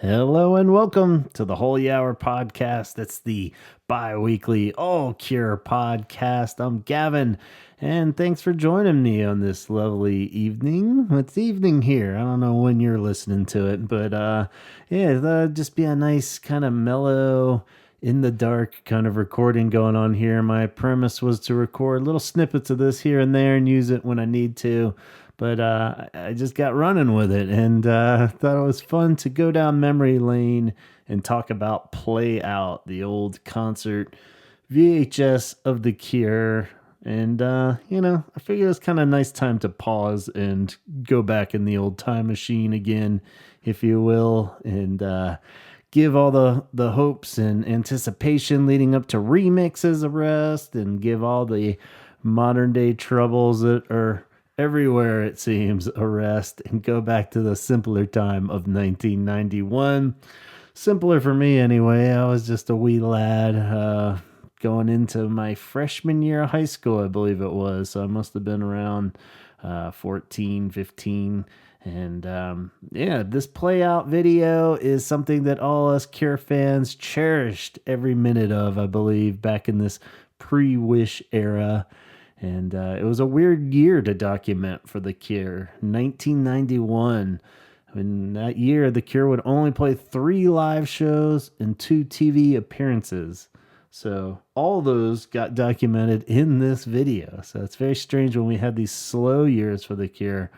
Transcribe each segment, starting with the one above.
Hello and welcome to the Holy Hour podcast. It's the bi-weekly All Cure podcast. I'm Gavin, and thanks for joining me on this lovely evening. It's evening here. I don't know when you're listening to it, but yeah, that'll just be a nice kind of mellow, in the dark kind of recording going on here. My premise was to record little snippets of this here and there and use it when I need to. But I just got running with it and thought it was fun to go down memory lane and talk about Play Out, the old concert VHS of The Cure. And, I figured it was kind of a nice time to pause and go back in the old time machine again, if you will, and give all the hopes and anticipation leading up to remixes a rest and give all the modern day troubles that are everywhere, it seems, a rest and go back to the simpler time of 1991. Simpler for me anyway. I was just a wee lad going into my freshman year of high school, I believe it was. So I must have been around 14, 15. And this Play Out video is something that all us Cure fans cherished every minute of, I believe, back in this pre-Wish era. And it was a weird year to document for The Cure. 1991. In that year, The Cure would only play 3 live shows and 2 TV appearances. So all those got documented in this video. So it's very strange when we had these slow years for The Cure,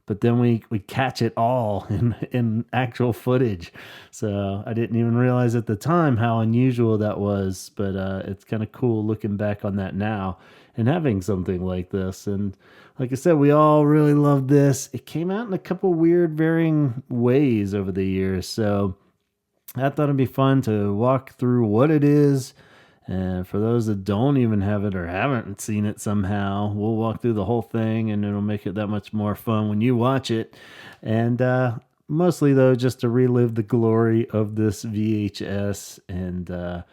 but then we catch it all in actual footage. So I didn't even realize at the time how unusual that was, but it's kind of cool looking back on that now and having something like this. And like I said, we all really loved this. It came out in a couple weird varying ways over the years. So I thought it'd be fun to walk through what it is. And for those that don't even have it or haven't seen it somehow, we'll walk through the whole thing and it'll make it that much more fun when you watch it. And mostly, though, just to relive the glory of this VHS and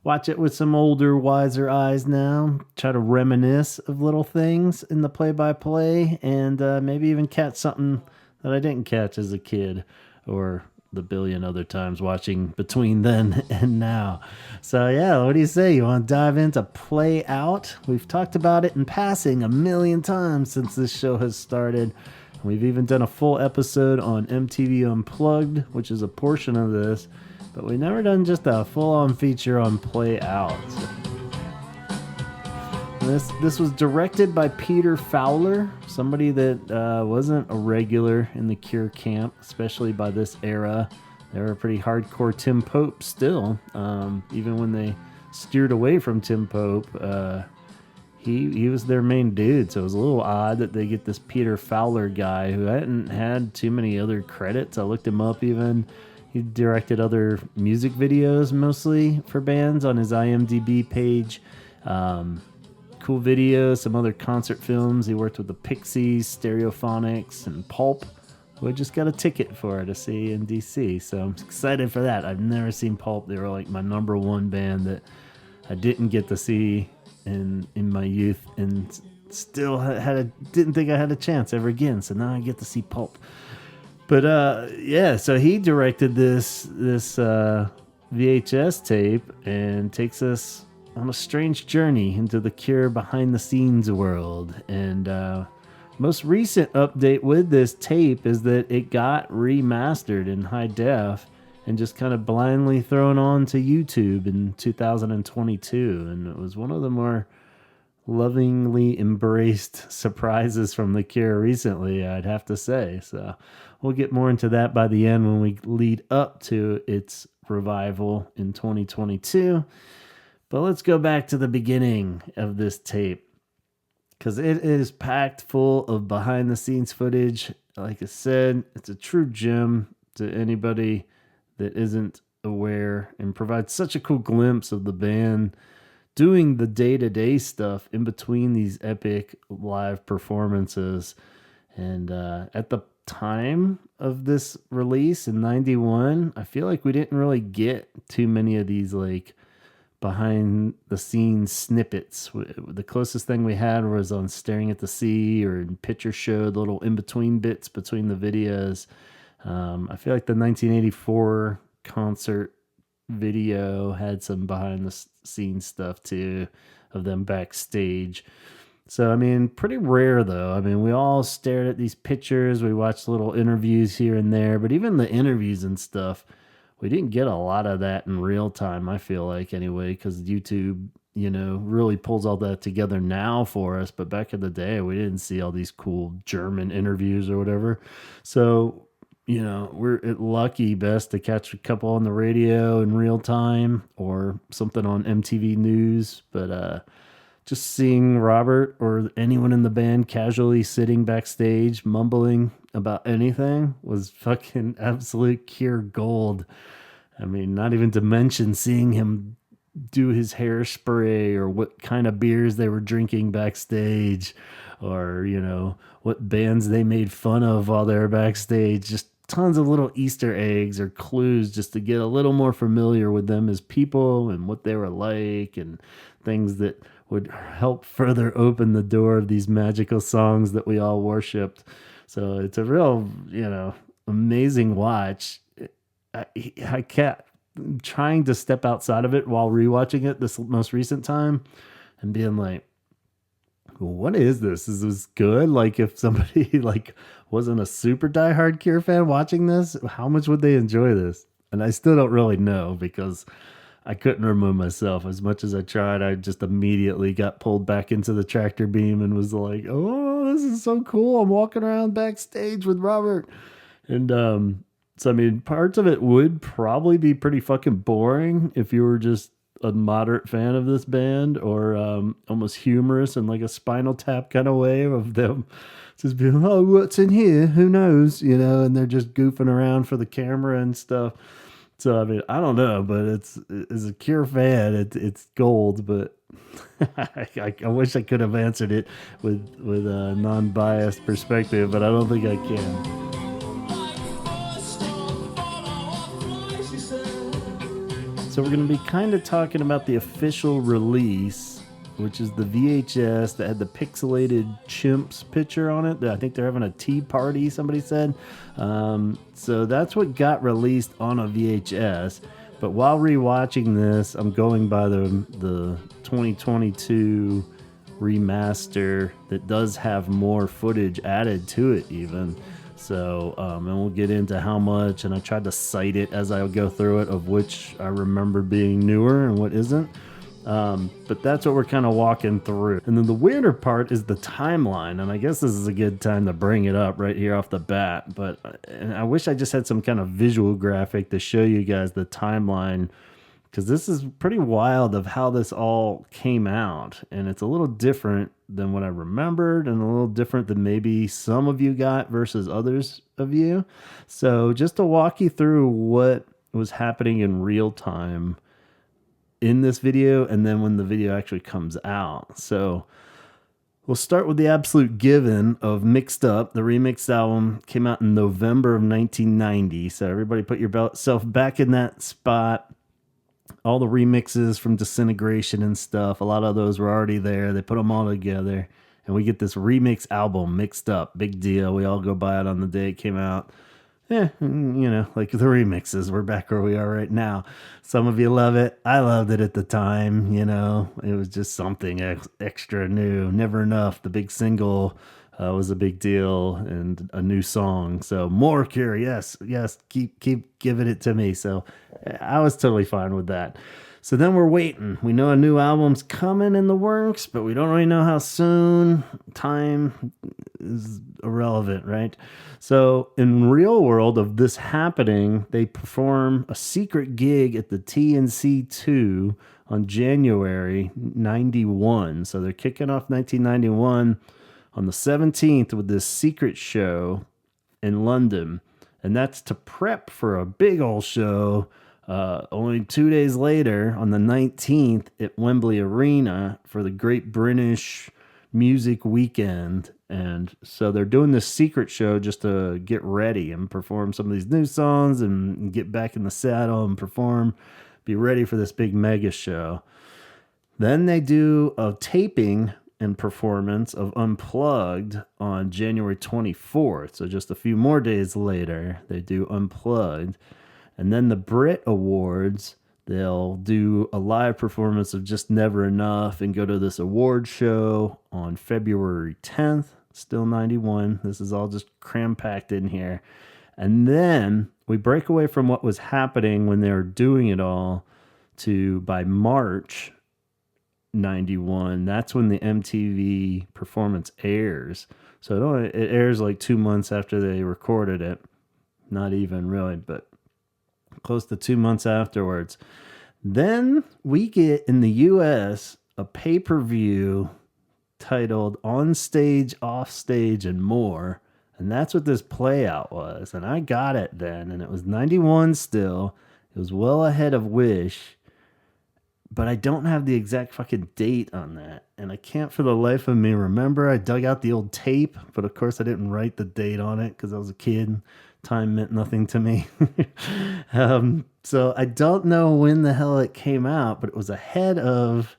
watch it with some older, wiser eyes now. Try to reminisce of little things in the play-by-play and maybe even catch something that I didn't catch as a kid or the billion other times watching between then and now. So yeah, what do you say? You want to dive into Play Out? We've talked about it in passing a million times since this show has started. We've even done a full episode on MTV Unplugged, which is a portion of this, but we've never done just a full-on feature on Play Out. This was directed by Peter Fowler, somebody that wasn't a regular in the Cure camp, especially by this era. They were pretty hardcore Tim Pope still, even when they steered away from Tim Pope. He was their main dude, so it was a little odd that they get this Peter Fowler guy who hadn't had too many other credits. I looked him up even. He directed other music videos mostly for bands on his IMDb page. Cool videos, some other concert films. He worked with the Pixies, Stereophonics, and Pulp, who I just got a ticket for to see in DC. So I'm excited for that. I've never seen Pulp. They were like my number one band that I didn't get to see in my youth, and still didn't think I had a chance ever again. So now I get to see Pulp. But so he directed this VHS tape and takes us on a strange journey into the Cure behind-the-scenes world. And most recent update with this tape is that it got remastered in high def and just kind of blindly thrown on to YouTube in 2022. And it was one of the more lovingly embraced surprises from the Cure recently, I'd have to say. So we'll get more into that by the end when we lead up to its revival in 2022. But let's go back to the beginning of this tape, because it is packed full of behind-the-scenes footage. Like I said, it's a true gem to anybody that isn't aware, and provides such a cool glimpse of the band doing the day-to-day stuff in between these epic live performances. And at the time of this release in 91, I feel like we didn't really get too many of these like behind the scenes snippets. The closest thing we had was on Staring at the Sea or in Picture Show, the little in between bits between the videos. I feel like the 1984 concert video had some behind the scenes stuff too of them backstage. So, I mean, pretty rare though. I mean, we all stared at these pictures, we watched little interviews here and there, but even the interviews and stuff, we didn't get a lot of that in real time, I feel like, anyway, because YouTube, really pulls all that together now for us. But back in the day, we didn't see all these cool German interviews or whatever. So, we're lucky best to catch a couple on the radio in real time or something on MTV News. But, just seeing Robert or anyone in the band casually sitting backstage mumbling about anything was fucking absolute pure gold. I mean, not even to mention seeing him do his hairspray or what kind of beers they were drinking backstage or, what bands they made fun of while they were backstage. Just tons of little Easter eggs or clues just to get a little more familiar with them as people and what they were like and things that would help further open the door of these magical songs that we all worshipped. So it's a real, amazing watch. I can't trying to step outside of it while rewatching it this most recent time and being like, what is this? Is this good? Like if somebody like wasn't a super diehard Cure fan watching this, how much would they enjoy this? And I still don't really know because I couldn't remove myself as much as I tried. I just immediately got pulled back into the tractor beam and was like, oh, this is so cool. I'm walking around backstage with Robert. And so, I mean, parts of it would probably be pretty fucking boring if you were just a moderate fan of this band or almost humorous in like a Spinal Tap kind of way of them just being, oh, what's in here? Who knows? And they're just goofing around for the camera and stuff. So, I mean, I don't know, but as a Cure fan, it's gold, but I wish I could have answered it with a non-biased perspective, but I don't think I can. So we're going to be kind of talking about the official release, which is the VHS that had the pixelated chimps picture on it. I think they're having a tea party, somebody said. So that's what got released on a VHS. But while rewatching this, I'm going by the 2022 remaster that does have more footage added to it even. So, and we'll get into how much, and I tried to cite it as I go through it of which I remember being newer and what isn't. But that's what we're kind of walking through. And then the weirder part is the timeline, and I guess this is a good time to bring it up right here off the bat. And I wish I just had some kind of visual graphic to show you guys the timeline, because this is pretty wild of how this all came out, and it's a little different than what I remembered and a little different than maybe some of you got versus others of you. So just to walk you through what was happening in real time in this video and then when the video actually comes out. So we'll start with the absolute given of Mixed Up. The remixed album came out in November of 1990. So everybody put yourself back in that spot. All the remixes from Disintegration and stuff, a lot of those were already there. They put them all together, and we get this remix album, Mixed Up. Big deal. We all go buy it on the day it came out. Like the remixes, we're back where we are right now. Some of you love it. I loved it at the time. It was just something extra new. Never Enough, the big single, was a big deal, and a new song. So more Cure, yes, keep giving it to me. So I was totally fine with that. So then we're waiting. We know a new album's coming in the works, but we don't really know how soon. Time is irrelevant, right? So in real world of this happening, they perform a secret gig at the TNC2 on January 91. So they're kicking off 1991 on the 17th with this secret show in London. And that's to prep for a big old show only 2 days later on the 19th at Wembley Arena for the Great British Music Weekend. And so they're doing this secret show just to get ready and perform some of these new songs and get back in the saddle and perform, be ready for this big mega show. Then they do a taping and performance of Unplugged on January 24th. So just a few more days later, they do Unplugged. And then the Brit Awards, they'll do a live performance of Just Never Enough and go to this award show on February 10th, still 91. This is all just cram packed in here. And then we break away from what was happening when they were doing it all to by March 91. That's when the MTV performance airs. So it airs like 2 months after they recorded it. Not even really, but close to 2 months afterwards. Then we get in the US a pay-per-view titled On Stage, Off Stage, and More. And that's what this play out was. And I got it then. And it was 91 still. It was well ahead of Wish. But I don't have the exact fucking date on that. And I can't for the life of me remember. I dug out the old tape. But of course I didn't write the date on it because I was a kid. Time meant nothing to me. So I don't know when the hell it came out. But it was ahead of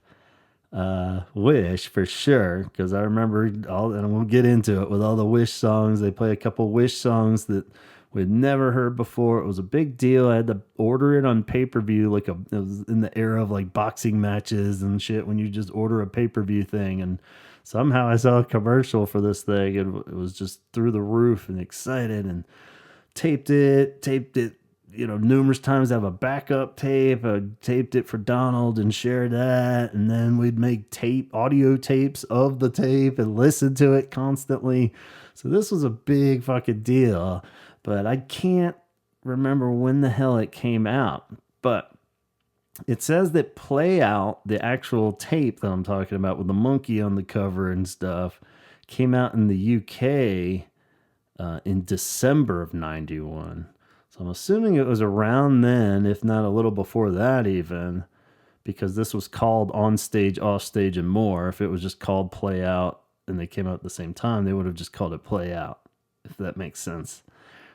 Wish for sure, because I remember all, and we'll get into it with all the Wish songs. They play a couple Wish songs that we'd never heard before. It was a big deal. I had to order it on pay-per-view, it was in the era of like boxing matches and shit when you just order a pay-per-view thing. And somehow I saw a commercial for this thing and it was just through the roof and excited, and taped it, numerous times. I have a backup tape. I taped it for Donald and shared that. And then we'd make audio tapes of the tape and listen to it constantly. So this was a big fucking deal, but I can't remember when the hell it came out. But it says that Play Out, the actual tape that I'm talking about with the monkey on the cover and stuff, came out in the UK in December of 91. So I'm assuming it was around then, if not a little before that even, because this was called On Stage, Off Stage, and More. If it was just called Play Out and they came out at the same time, they would have just called it Play Out, if that makes sense.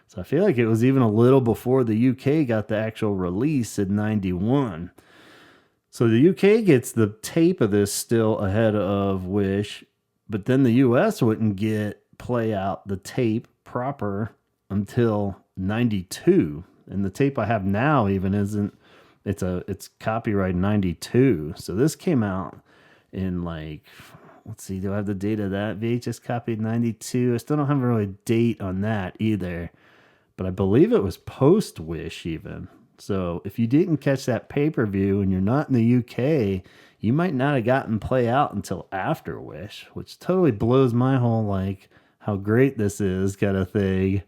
So I feel like it was even a little before the UK got the actual release in 91. So the UK gets the tape of this still ahead of Wish, but then the US wouldn't get Play Out, the tape proper, until 92. And the tape I have now even isn't, it's copyright 92. So this came out in let's see, do I have the date of that? VHS copied 92. I still don't have a really date on that either, but I believe it was post Wish even. So if you didn't catch that pay-per-view and you're not in the UK, you might not have gotten Play Out until after Wish, which totally blows my whole how great this is kind of thing.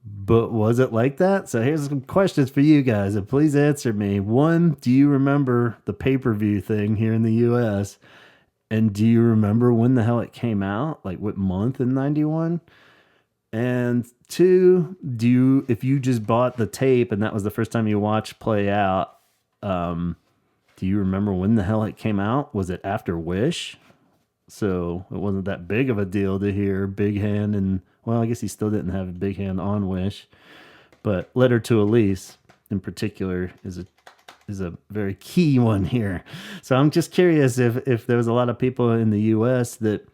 But was it like that? So here's some questions for you guys, and please answer me. One, do you remember the pay-per-view thing here in the US? And do you remember when the hell it came out? Like what month in 91? And two, if you just bought the tape and that was the first time you watched Play Out, do you remember when the hell it came out? Was it after Wish? So it wasn't that big of a deal to hear Big Hand, and well, I guess he still didn't have a Big Hand on Wish, but Letter to Elise in particular is a very key one here. So I'm just curious if there was a lot of people in the US that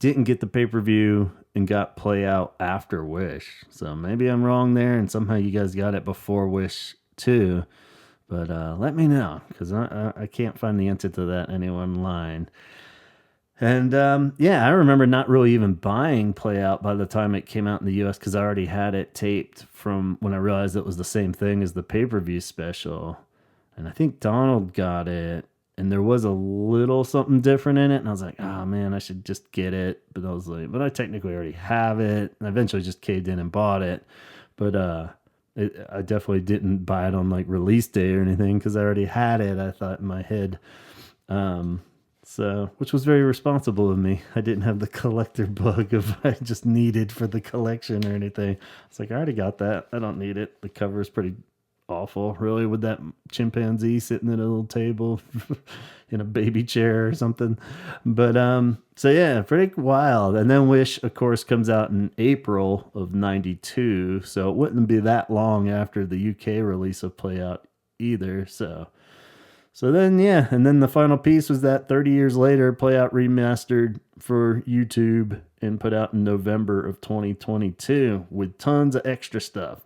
didn't get the pay-per-view and got Play Out after Wish. So maybe I'm wrong there, and somehow you guys got it before Wish too. But let me know, because I can't find the answer to that anywhere online. And I remember not really even buying Play Out by the time it came out in the US, because I already had it taped from when I realized it was the same thing as the pay-per-view special. And I think Donald got it, and there was a little something different in it. And I was like, oh man, I should just get it. But I was like, but I technically already have it. And I eventually just caved in and bought it. But I definitely didn't buy it on release day or anything, because I already had it, I thought in my head. So, which was very responsible of me. I didn't have the collector bug of I just needed for the collection or anything. It's like, I already got that. I don't need it. The cover is pretty awful, really, with that chimpanzee sitting at a little table in a baby chair or something. But, so yeah, pretty wild. And then Wish, of course, comes out in April of 92. So it wouldn't be that long after the UK release of Play Out either. So So then, yeah, and then the final piece was that 30 years later, play out remastered for YouTube and put out in November of 2022 with tons of extra stuff.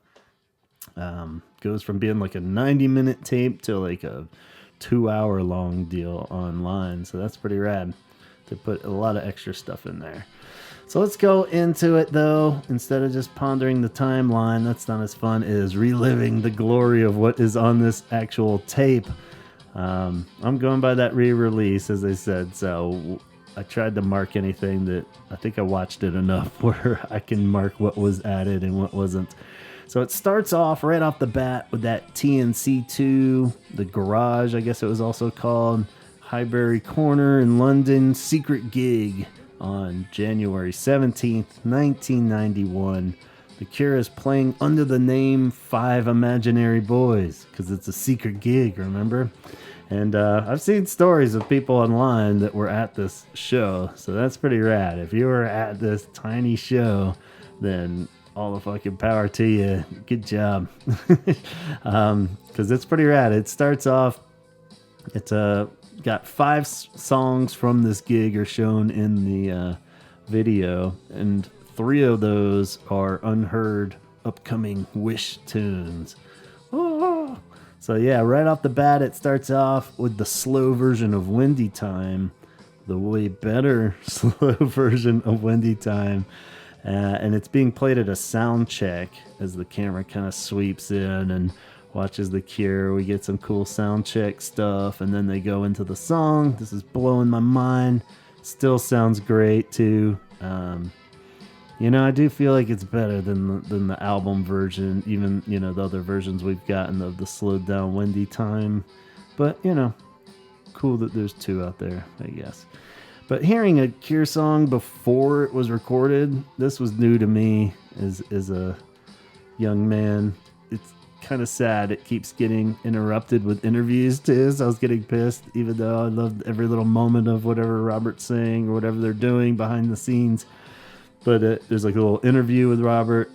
Goes from being like a 90-minute tape to like a 2-hour long deal online. So that's pretty rad to put a lot of extra stuff in there. So let's go into it though. Instead of just pondering the timeline, that's not as fun as reliving the glory of what is on this actual tape. I'm going by that re-release, as I said. So I tried to mark anything that I think I watched it enough where I can mark what was added and what wasn't. So it starts off right off the bat with that TNC2, the Garage, I guess it was also called, Highbury Corner in London, secret gig on January 17th, 1991. The Cure is playing under the name Five Imaginary Boys because it's a secret gig, remember? And I've seen stories of people online that were at this show, so that's pretty rad. If you were at this tiny show, then all the fucking power to you. Good job. Because it's pretty rad. It starts off, it's got 5 songs from this gig are shown in the video, and 3 of those are unheard upcoming Wish tunes. Oh. So yeah, right off the bat, it starts off with the slow version of Windy Time, the way better slow version of Windy Time. And it's being played at a sound check as the camera kind of sweeps in and watches the Cure. We get some cool sound check stuff, and then they go into the song. This is blowing my mind. Still sounds great too. I do feel like it's better than the album version, even the other versions we've gotten of the slowed down Windy Time. But cool that there's 2 out there, I guess. But hearing a Cure song before it was recorded, this was new to me as a young man. It's kind of sad. It keeps getting interrupted with interviews too, so I was getting pissed, even though I loved every little moment of whatever Robert's saying or whatever they're doing behind the scenes. But there's like a little interview with Robert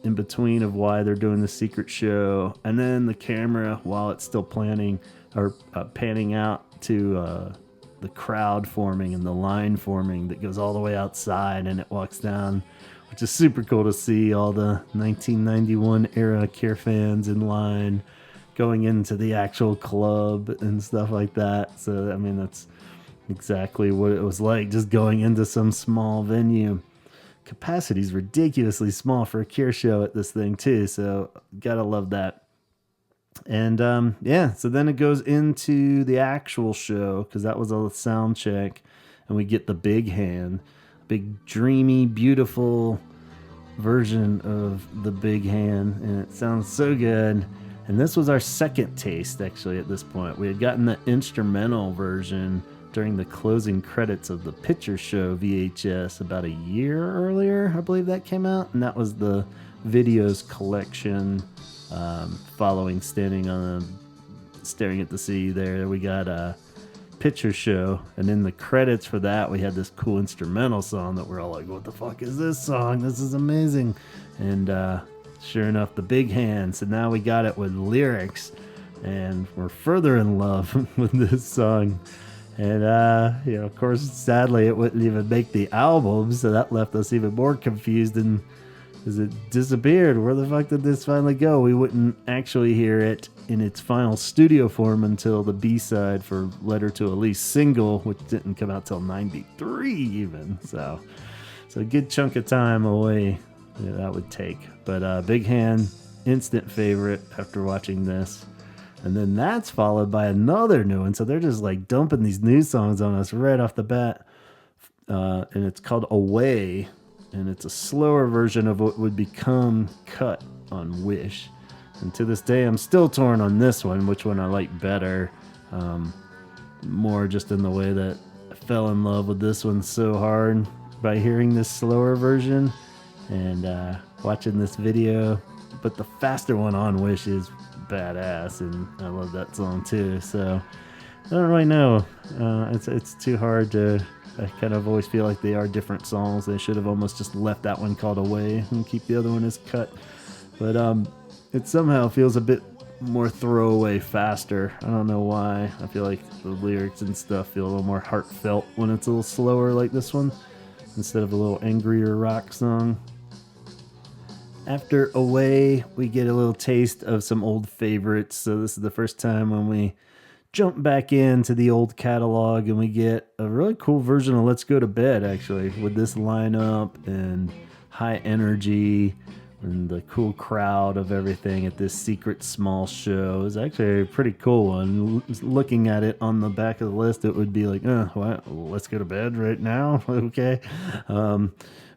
in between of why they're doing the secret show. And then the camera, while it's still panning out to the crowd forming and the line forming that goes all the way outside, and it walks down, which is super cool to see all the 1991 era Cure fans in line going into the actual club and stuff like that. So, I mean, that's exactly what it was like, just going into some small venue. Capacity's ridiculously small for a Cure show at this thing too, so gotta love that. And so then it goes into the actual show, because that was a sound check, and we get the big hand, big dreamy beautiful version of the big hand, and it sounds so good. And this was our second taste actually at this point. We had gotten the instrumental version during the closing credits of the Picture Show VHS about a year earlier, I believe that came out, and that was the videos collection following staring at the sea. There we got a Picture Show, and in the credits for that we had this cool instrumental song that we're all like, what the fuck is this song? This is amazing. And sure enough, the big hand. So now we got it with lyrics, and we're further in love with this song. And, of course, sadly, it wouldn't even make the album, so that left us even more confused. And as it disappeared, where the fuck did this finally go? We wouldn't actually hear it in its final studio form until the B-side for Letter to Elise single, which didn't come out till 93 even. So a good chunk of time away that would take. But Big Hand, instant favorite after watching this. And then that's followed by another new one. So they're just like dumping these new songs on us right off the bat. And it's called Away. And it's a slower version of what would become Cut on Wish. And to this day, I'm still torn on this one, which one I like better. More just in the way that I fell in love with this one so hard by hearing this slower version and watching this video. But the faster one on Wish is badass, and I love that song too. So I don't really know. It's too hard to. I kind of always feel like they are different songs. They should have almost just left that one called Away and keep the other one as Cut. But it somehow feels a bit more throwaway faster. I don't know why. I feel like the lyrics and stuff feel a little more heartfelt when it's a little slower like this one, instead of a little angrier rock song. After Away, we get a little taste of some old favorites. So this is the first time when we jump back into the old catalog, and we get a really cool version of Let's Go to Bed, actually, with this lineup and high energy and the cool crowd of everything at this secret small show. Is actually a pretty cool one. Looking at it on the back of the list, it would be like, what? Let's go to bed right now. Okay.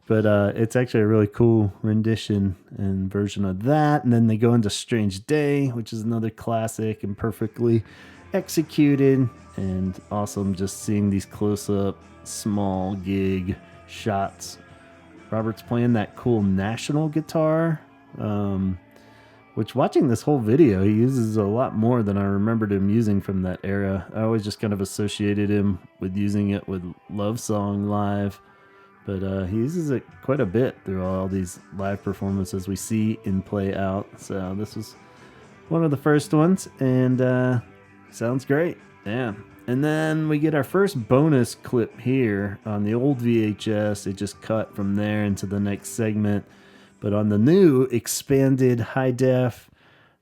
But it's actually a really cool rendition and version of that. And then they go into Strange Day, which is another classic and perfectly executed and awesome. Just seeing these close-up small gig shots. Robert's playing that cool National guitar, which watching this whole video, he uses a lot more than I remembered him using from that era. I always just kind of associated him with using it with Love Song Live, but he uses it quite a bit through all these live performances we see in Play Out. So this was one of the first ones, and sounds great. Yeah. And then we get our first bonus clip here. On the old VHS, it just cut from there into the next segment. But on the new expanded high def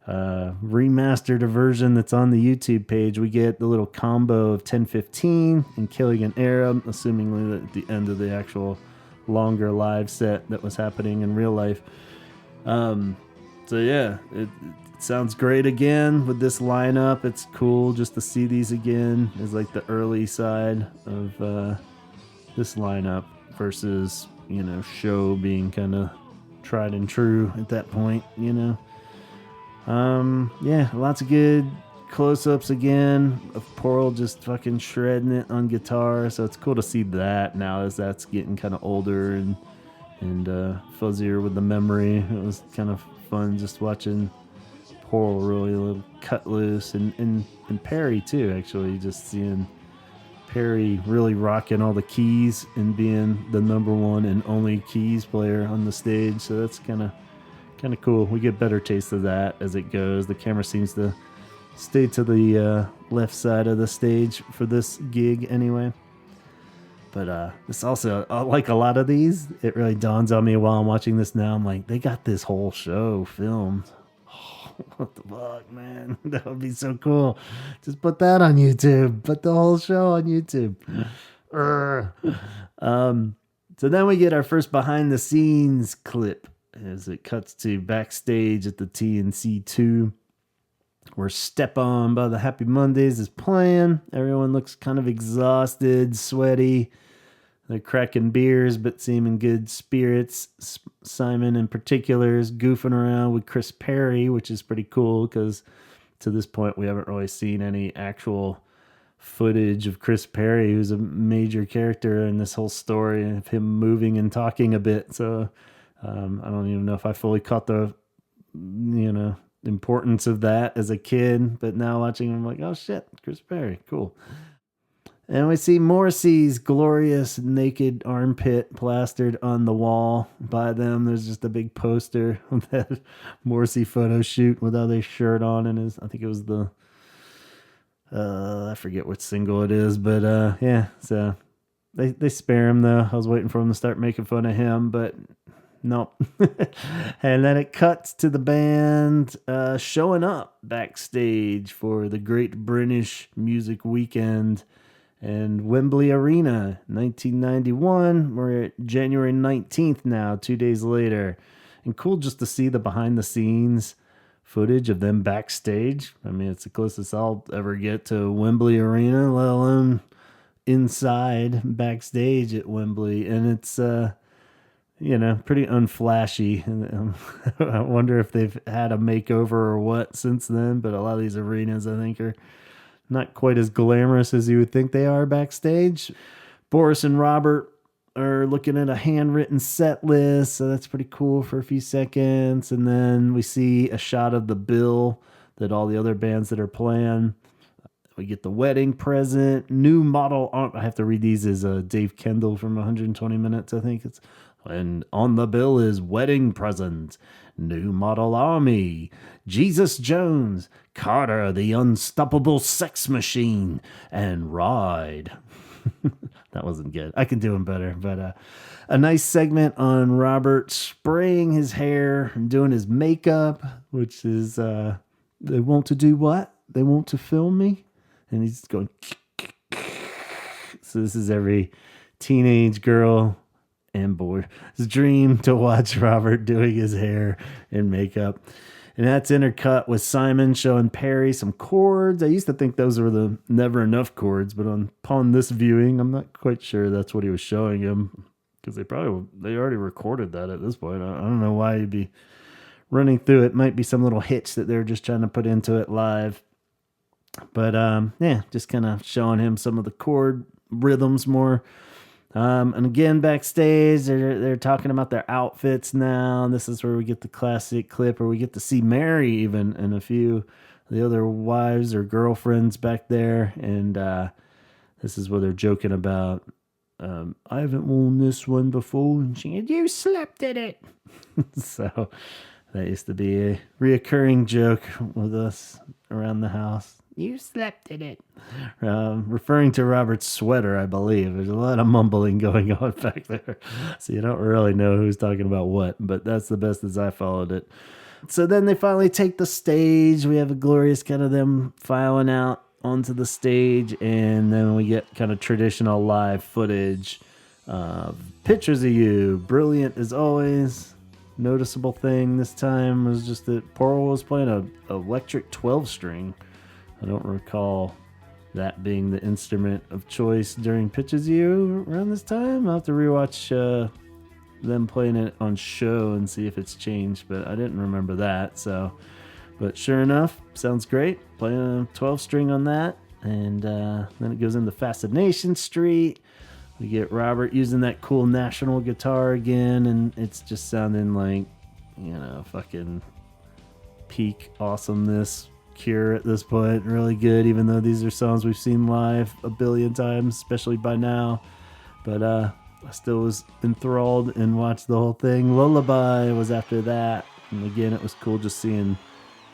remastered version that's on the YouTube page, we get the little combo of 1015 and Killing an Arab, assumingly at the end of the actual longer live set that was happening in real life. So yeah, it sounds great again with this lineup. It's cool just to see these again as like the early side of this lineup versus, show being kind of tried and true at that point, Yeah, lots of good close-ups again of Pearl just fucking shredding it on guitar. So it's cool to see that now as that's getting kind of older and fuzzier with the memory. It was kind of fun just watching Pearl really a little cut loose, and Perry too, actually, just seeing Perry really rocking all the keys and being the number one and only keys player on the stage. So that's kind of cool. We get better taste of that as it goes. The camera seems to stay to the left side of the stage for this gig anyway. But this also, like a lot of these, it really dawns on me while I'm watching this now. I'm like, they got this whole show filmed. What the fuck, man? That would be so cool. Just put that on YouTube. Put the whole show on YouTube. So then we get our first behind the scenes clip as it cuts to backstage at the TNC2, where Step On by the Happy Mondays is playing. Everyone looks kind of exhausted, sweaty. They're cracking beers, but seem in good spirits. Simon, in particular, is goofing around with Chris Perry, which is pretty cool because to this point, we haven't really seen any actual footage of Chris Perry, who's a major character in this whole story, of him moving and talking a bit. So I don't even know if I fully caught the, importance of that as a kid. But now watching him, I'm like, oh shit, Chris Perry, cool. And we see Morrissey's glorious naked armpit plastered on the wall by them. There's just a big poster of that Morrissey photo shoot without a shirt on. And I think it was the, I forget which single it is, but yeah. So they spare him though. I was waiting for him to start making fun of him, but nope. And then it cuts to the band showing up backstage for the Great British Music Weekend and Wembley Arena, 1991. We're at January 19th now, 2 days later. And cool just to see the behind the scenes footage of them backstage. I mean, it's the closest I'll ever get to Wembley Arena, let alone inside backstage at Wembley. And it's, pretty unflashy. And I wonder if they've had a makeover or what since then. But a lot of these arenas, I think, are not quite as glamorous as you would think they are backstage. Boris and Robert are looking at a handwritten set list, so that's pretty cool for a few seconds. And then we see a shot of the bill that all the other bands that are playing. We get the wedding present, new model. I have to read these as Dave Kendall from 120 Minutes, I think. It's And on the bill is wedding present, new model army, Jesus Jones, Carter the unstoppable sex machine, and Ride. That wasn't good. I can do him better, but a nice segment on Robert spraying his hair and doing his makeup, which is they want to do what? They want to film me, and he's going. So this is every teenage girl and boy's dream to watch Robert doing his hair and makeup. And that's intercut with Simon showing Perry some chords. I used to think those were the never enough chords, but upon this viewing, I'm not quite sure that's what he was showing him, because they already recorded that at this point. I don't know why he'd be running through it. Might be some little hits that they're just trying to put into it live. But yeah, just kind of showing him some of the chord rhythms more. And again, backstage, they're talking about their outfits now. And this is where we get the classic clip where we get to see Mary even and a few of the other wives or girlfriends back there. And this is where they're joking about, I haven't worn this one before. And she said, you slept in it. So that used to be a reoccurring joke with us around the house. You slept in it. Referring to Robert's sweater, I believe. There's a lot of mumbling going on back there. So you don't really know who's talking about what, but that's the best as I followed it. So then they finally take the stage. We have a glorious kind of them filing out onto the stage, and then we get kind of traditional live footage of pictures of you. Brilliant as always. Noticeable thing this time was just that Pearl was playing a electric 12-string. I don't recall that being the instrument of choice during Pitches You around this time. I'll have to rewatch them playing it on show and see if it's changed, but I didn't remember that. So, but sure enough, sounds great. Playing a 12-string on that, and then it goes into Fascination Street. We get Robert using that cool National guitar again, and it's just sounding like, fucking peak awesomeness. Cure at this point, really good, even though these are songs we've seen live a billion times, especially by now. But I still was enthralled and watched the whole thing. Lullaby was after that, and again, it was cool just seeing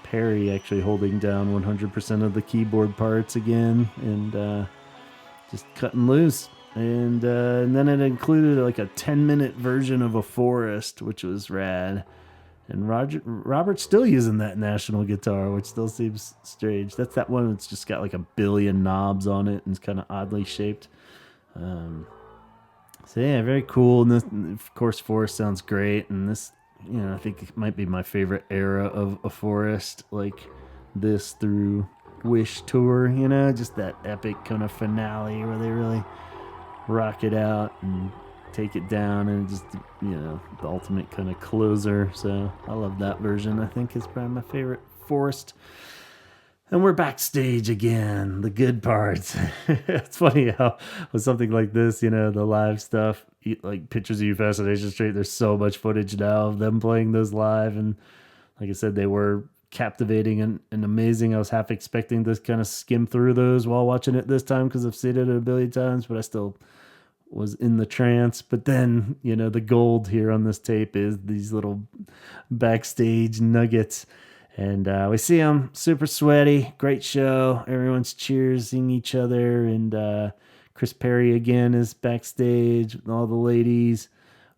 Perry actually holding down 100% of the keyboard parts again, and just cutting loose. And then it included like a 10-minute version of A Forest, which was rad. And Robert's still using that National guitar, which still seems strange. That's that one that's just got like a billion knobs on it and it's kind of oddly shaped. So yeah, very cool. And this, of course, Forest sounds great. And this, I think it might be my favorite era of A Forest, like this through Wish tour. Just that epic kind of finale where they really rock it out and take it down, and just the ultimate kind of closer. So I love that version. I think is probably my favorite Forest. And we're backstage again, the good parts. It's funny how with something like this, the live stuff, like Pictures of You, Fascination Street, there's so much footage now of them playing those live, and like I said, they were captivating and amazing. I was half expecting to kind of skim through those while watching it this time because I've seen it a billion times, but I still was in the trance. But then, the gold here on this tape is these little backstage nuggets. And we see them super sweaty. Great show. Everyone's cheersing each other. And Chris Perry again is backstage with all the ladies.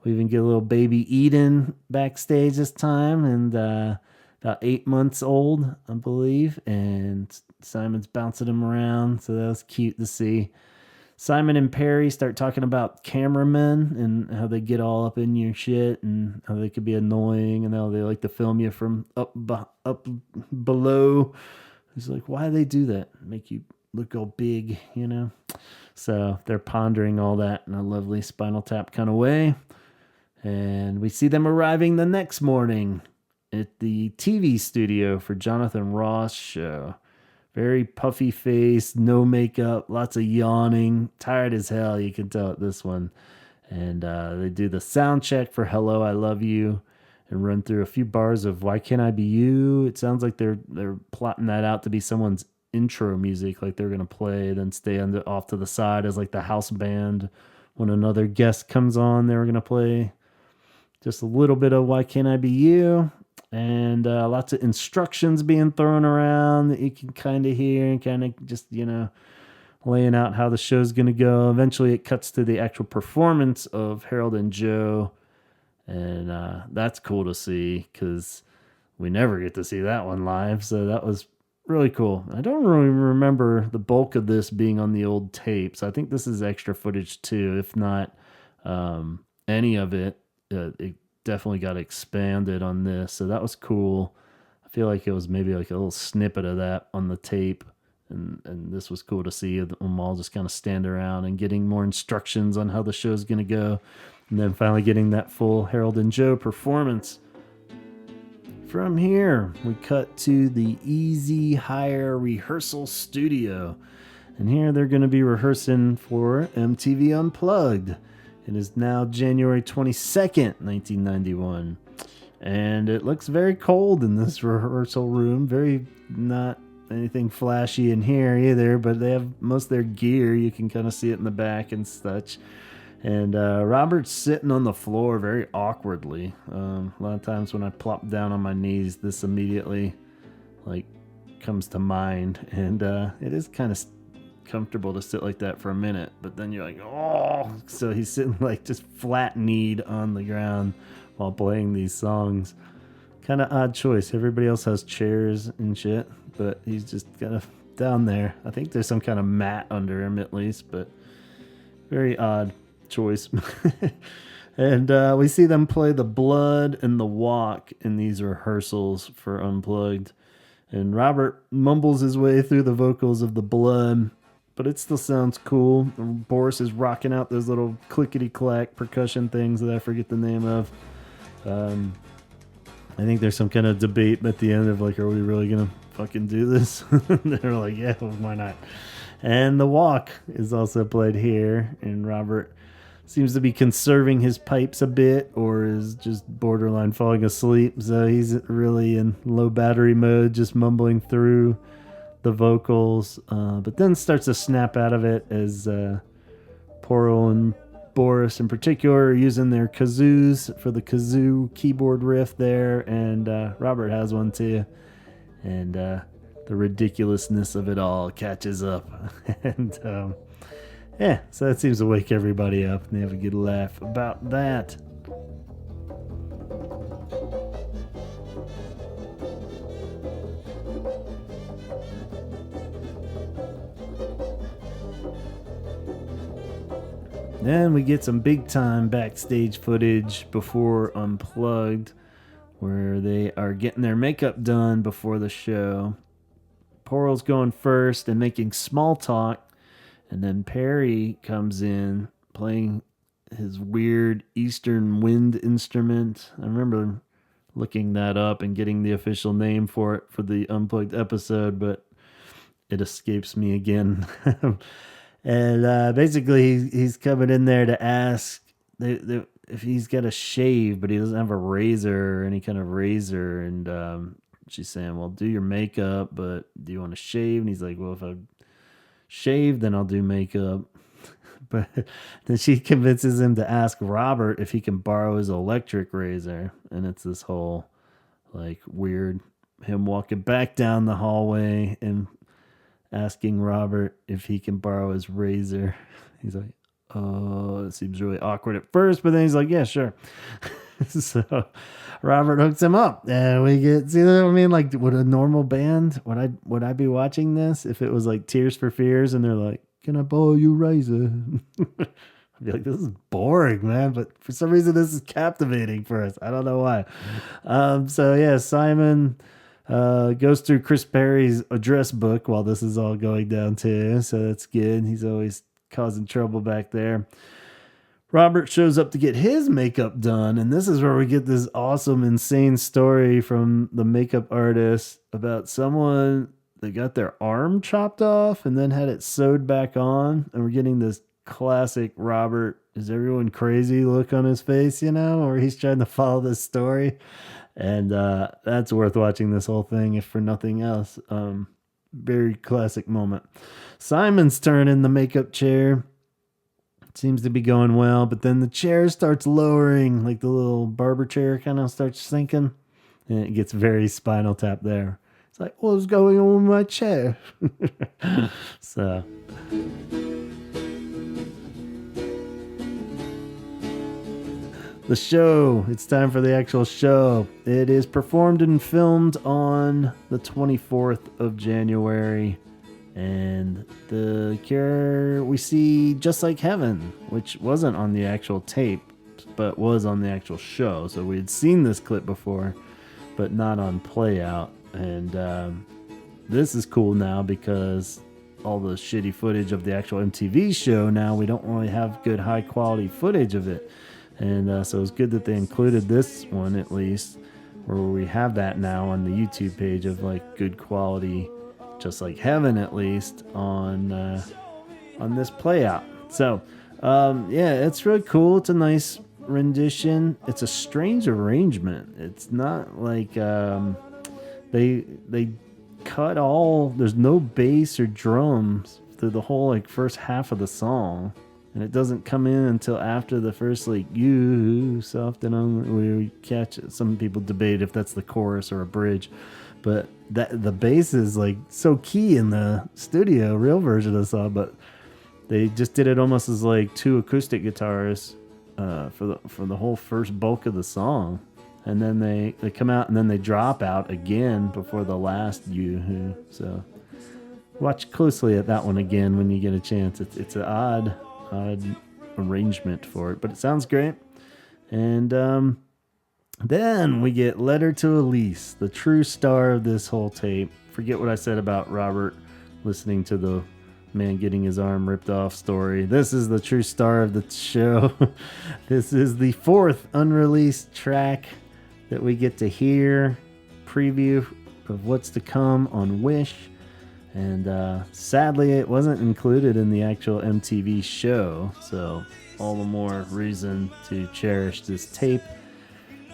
We even get a little baby Eden backstage this time. And about 8 months old, I believe. And Simon's bouncing him around. So that was cute to see. Simon and Perry start talking about cameramen and how they get all up in your shit and how they could be annoying and how they like to film you from up below. He's like, why do they do that? Make you look all big, So they're pondering all that in a lovely Spinal Tap kind of way. And we see them arriving the next morning at the TV studio for Jonathan Ross' show. Very puffy face, no makeup, lots of yawning, tired as hell, you can tell at this one. And they do the sound check for Hello, I Love You, and run through a few bars of Why Can't I Be You? It sounds like they're plotting that out to be someone's intro music, like they're going to play, then stay off to the side as like the house band. When another guest comes on, they were going to play just a little bit of Why Can't I Be You? And lots of instructions being thrown around that you can kind of hear and kind of just, laying out how the show's going to go. Eventually, it cuts to the actual performance of Harold and Joe. And that's cool to see because we never get to see that one live. So that was really cool. I don't really remember the bulk of this being on the old tapes. I think this is extra footage too. If not any of it, it definitely got expanded on this. So that was cool. I feel like it was maybe like a little snippet of that on the tape. And this was cool to see them all just kind of stand around and getting more instructions on how the show's going to go. And then finally getting that full Harold and Joe performance. From here, we cut to the Easy Hire Rehearsal Studio. And here they're going to be rehearsing for MTV Unplugged. It is now January 22nd, 1991. And it looks very cold in this rehearsal room. Very not anything flashy in here either, but they have most of their gear. You can kind of see it in the back and such. And Robert's sitting on the floor very awkwardly. A lot of times when I plop down on my knees, this immediately comes to mind. And it is kind of comfortable to sit like that for a minute, but then you're like, oh. So he's sitting just flat-kneed on the ground while playing these songs. Kind of odd choice. Everybody else has chairs and shit, but he's just kind of down there. I think there's some kind of mat under him at least, but very odd choice. And we see them play The Blood and The Walk in these rehearsals for Unplugged. And Robert mumbles his way through the vocals of The Blood, but it still sounds cool. Boris is rocking out those little clickety-clack percussion things that I forget the name of. I think there's some kind of debate at the end of are we really going to fucking do this? They're like, yeah, well, why not? And The Walk is also played here, and Robert seems to be conserving his pipes a bit or is just borderline falling asleep. So he's really in low battery mode, just mumbling through the vocals, but then starts to snap out of it as Porl and Boris in particular are using their kazoos for the kazoo keyboard riff there, and Robert has one too. And the ridiculousness of it all catches up. And so that seems to wake everybody up, and they have a good laugh about that. Then we get some big time backstage footage before Unplugged, where they are getting their makeup done before the show. Porl's going first and making small talk, and then Perry comes in playing his weird Eastern wind instrument. I remember looking that up and getting the official name for it for the Unplugged episode, but it escapes me again. And basically, he's coming in there to ask if he's got a shave, but he doesn't have a razor or any kind of razor. And she's saying, well, do your makeup, but do you want to shave? And he's like, well, if I shave, then I'll do makeup. But then she convinces him to ask Robert if he can borrow his electric razor. And it's this whole weird him walking back down the hallway and asking Robert if he can borrow his razor. He's like, oh, it seems really awkward at first, but then he's like, yeah, sure. So Robert hooks him up, and we get, see what I mean? Would a normal band, would I be watching this if it was Tears for Fears and they're like, can I borrow your razor? I'd be like, this is boring, man. But for some reason, this is captivating for us. I don't know why. So yeah, Simon goes through Chris Perry's address book while this is all going down too, so that's good. He's always causing trouble back there. Robert shows up to get his makeup done, and this is where we get this awesome, insane story from the makeup artist about someone that got their arm chopped off and then had it sewed back on, and we're getting this classic Robert, is everyone crazy look on his face, or he's trying to follow this story. And that's worth watching this whole thing, if for nothing else. Very classic moment. Simon's turn in the makeup chair. Seems to be going well, but then the chair starts lowering, like the little barber chair kind of starts sinking, and it gets very Spinal Tap there. It's like, what's going on with my chair? So the show, it's time for the actual show. It is performed and filmed on the 24th of January. And the Cure, we see Just Like Heaven, which wasn't on the actual tape, but was on the actual show. So we had seen this clip before, but not on Playout. And this is cool now because all the shitty footage of the actual MTV show, now we don't really have good high quality footage of it. And so it's good that they included this one at least, where we have that now on the YouTube page of like good quality Just Like Heaven, at least on this Playout. So yeah, it's really cool. It's a nice rendition. It's a strange arrangement. It's not like they cut all, there's no bass or drums through the whole like first half of the song, and it doesn't come in until after the first like you soft and on, we catch it. Some people debate if that's the chorus or a bridge, but that the bass is like so key in the studio real version of the song, but they just did it almost as like two acoustic guitars for the whole first bulk of the song, and then they come out and then they drop out again before the last you. So watch closely at that one again when you get a chance. It's an odd arrangement for it, but it sounds great. And then we get Letter to Elise, the true star of this whole tape. Forget what I said about Robert listening to the man getting his arm ripped off story. This is the true star of the show. This is the fourth unreleased track that we get to hear. Preview of what's to come on Wish. And sadly, it wasn't included in the actual MTV show, so all the more reason to cherish this tape.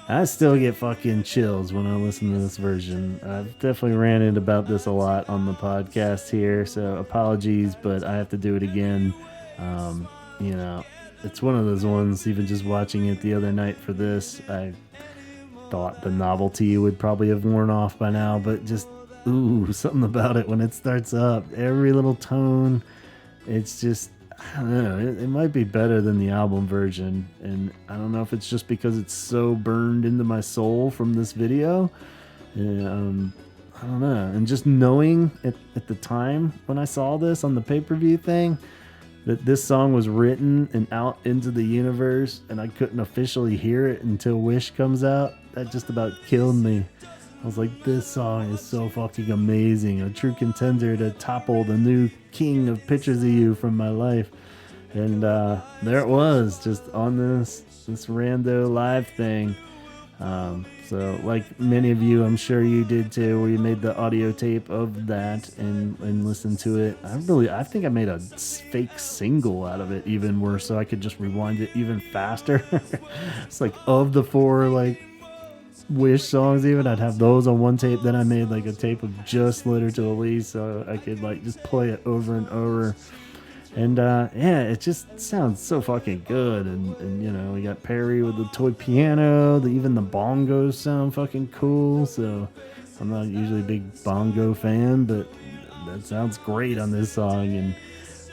I still get fucking chills when I listen to this version. I've definitely ranted about this a lot on the podcast here, so apologies, but I have to do it again. You know, it's one of those ones, even just watching it the other night for this, I thought the novelty would probably have worn off by now, but just ooh, something about it when it starts up. Every little tone, it's just, I don't know, it might be better than the album version. And I don't know if it's just because it's so burned into my soul from this video. I don't know. And just knowing at the time when I saw this on the pay-per-view thing, that this song was written and out into the universe, and I couldn't officially hear it until Wish comes out, that just about killed me. I was like, this song is so fucking amazing. A true contender to topple the new king of Pictures of You from my life. And there it was, just on this rando live thing. So like many of you, I'm sure you did too, where you made the audio tape of that and listened to it. I think I made a fake single out of it even worse, so I could just rewind it even faster. It's like of the four like Wish songs, even I'd have those on one tape. Then I made like a tape of just Letter to Elise, so I could like just play it over and over. And yeah, it just sounds so fucking good. And you know, we got Perry with the toy piano. Even the bongos sound fucking cool. So I'm not usually a big bongo fan, but that sounds great on this song. And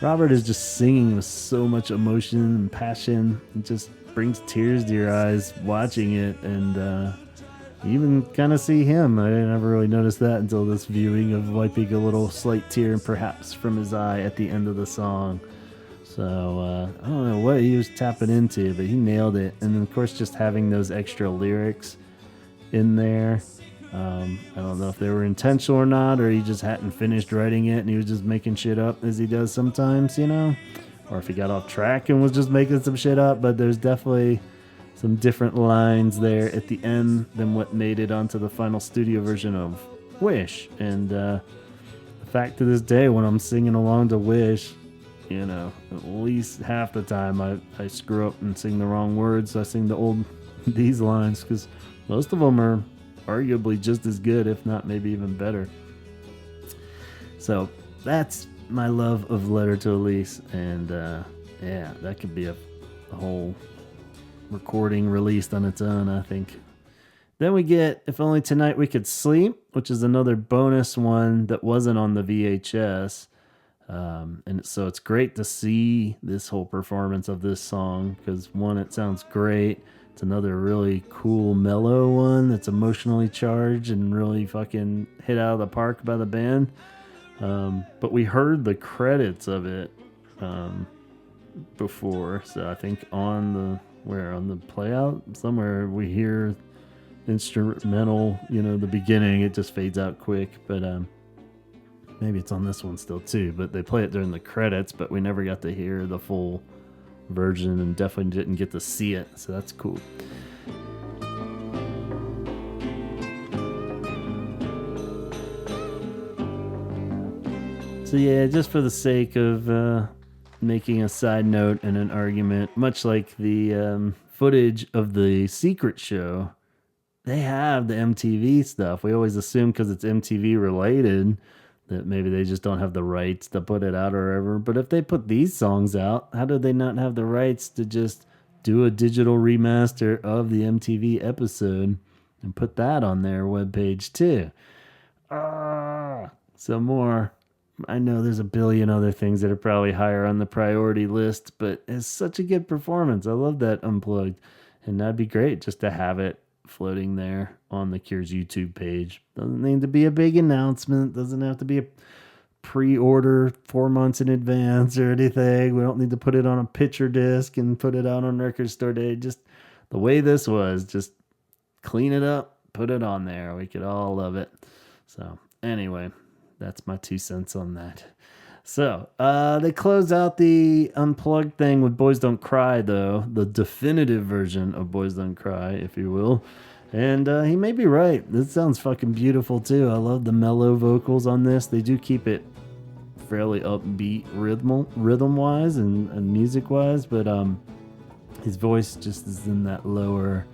Robert is just singing with so much emotion and passion. It just brings tears to your eyes watching it. And you even kind of see him. I never really noticed that until this viewing of wiping a little slight tear perhaps from his eye at the end of the song. So I don't know what he was tapping into, but he nailed it. And then of course just having those extra lyrics in there. I don't know if they were intentional or not, or he just hadn't finished writing it and he was just making shit up as he does sometimes, you know? Or if he got off track and was just making some shit up, but there's definitely some different lines there at the end than what made it onto the final studio version of Wish. And the fact to this day, when I'm singing along to Wish, you know, at least half the time I screw up and sing the wrong words. So I sing the old these lines because most of them are arguably just as good, if not maybe even better. So that's my love of Letter to Elise. And Yeah, that could be a whole recording released on its own, I think. Then we get If Only Tonight We Could Sleep, which is another bonus one that wasn't on the VHS. And so it's great to see this whole performance of this song because, one, it sounds great. It's another really cool, mellow one that's emotionally charged and really fucking hit out of the park by the band. But we heard the credits of it before, so I think on the playout somewhere we hear instrumental, the beginning. It just fades out quick, but maybe it's on this one still too, but they play it during the credits, but we never got to hear the full version and definitely didn't get to see it, so that's cool. So yeah, just for the sake of making a side note and an argument, much like the footage of the secret show, they have the MTV stuff. We always assume because it's MTV related that maybe they just don't have the rights to put it out or whatever. But if they put these songs out, how do they not have the rights to just do a digital remaster of the MTV episode and put that on their webpage too? Some more. I know there's a billion other things that are probably higher on the priority list, but it's such a good performance. I love that Unplugged. And that'd be great just to have it floating there on the Cure's YouTube page. Doesn't need to be a big announcement. Doesn't have to be a pre-order 4 months in advance or anything. We don't need to put it on a picture disc and put it out on Record Store Day. Just the way this was, just clean it up, put it on there. We could all love it. So anyway, that's my 2 cents on that. So they close out the Unplugged thing with Boys Don't Cry, though, the definitive version of Boys Don't Cry, if you will. And he may be right. This sounds fucking beautiful, too. I love the mellow vocals on this. They do keep it fairly upbeat rhythm-wise and music-wise, but his voice just is in that lower,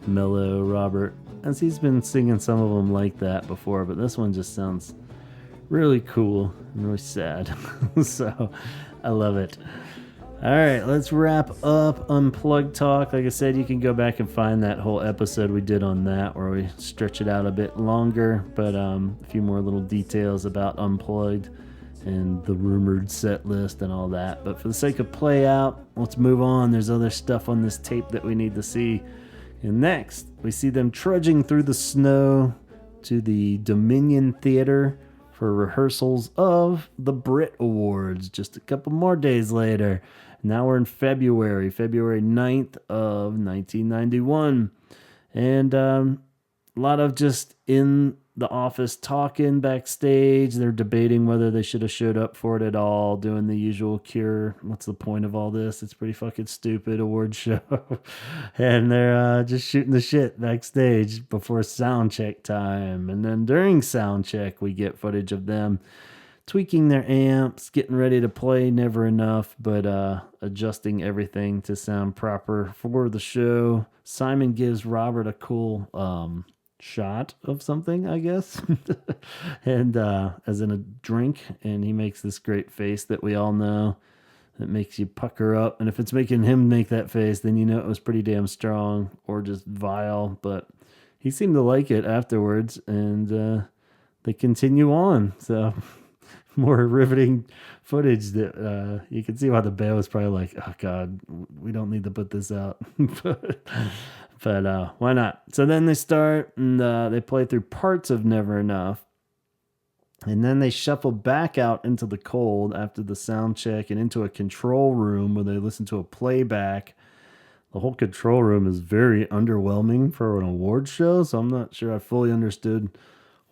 mellow Robert. As he's been singing some of them like that before, but this one just sounds really cool and really sad. So I love it. All right, let's wrap up Unplugged talk. Like I said, you can go back and find that whole episode we did on that where we stretch it out a bit longer, but a few more little details about Unplugged and the rumored set list and all that. But for the sake of play out, let's move on. There's other stuff on this tape that we need to see. And next, we see them trudging through the snow to the Dominion Theater for rehearsals of the Brit Awards just a couple more days later. Now we're in February 9th of 1991. And a lot of just in the office talking backstage. They're debating whether they should have showed up for it at all, doing the usual Cure. What's the point of all this? It's pretty fucking stupid award show. And they're just shooting the shit backstage before sound check time. And then during sound check, we get footage of them tweaking their amps, getting ready to play Never Enough, but adjusting everything to sound proper for the show. Simon gives Robert a cool shot of something, I guess, and as in a drink, and he makes this great face that we all know that makes you pucker up. And if it's making him make that face, then you know it was pretty damn strong or just vile. But he seemed to like it afterwards, and they continue on. So more riveting footage that you can see why the band was probably like, oh god, we don't need to put this out. But why not? So then they start and they play through parts of Never Enough. And then they shuffle back out into the cold after the sound check and into a control room where they listen to a playback. The whole control room is very underwhelming for an award show, so I'm not sure I fully understood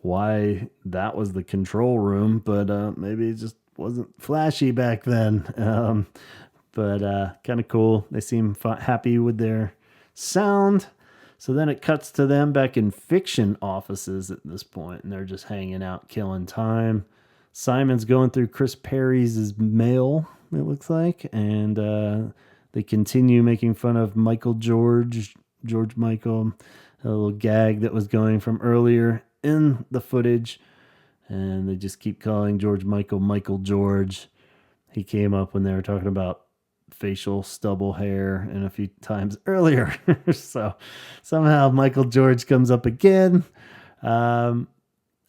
why that was the control room, but maybe it just wasn't flashy back then. But kind of cool. They seem happy with their sound. So then it cuts to them back in Fiction offices at this point, and they're just hanging out, killing time. Simon's going through Chris Perry's mail, it looks like, and they continue making fun of George Michael, a little gag that was going from earlier in the footage, and they just keep calling George Michael George. He came up when they were talking about facial stubble hair and a few times earlier. So somehow Michael George comes up again. Um,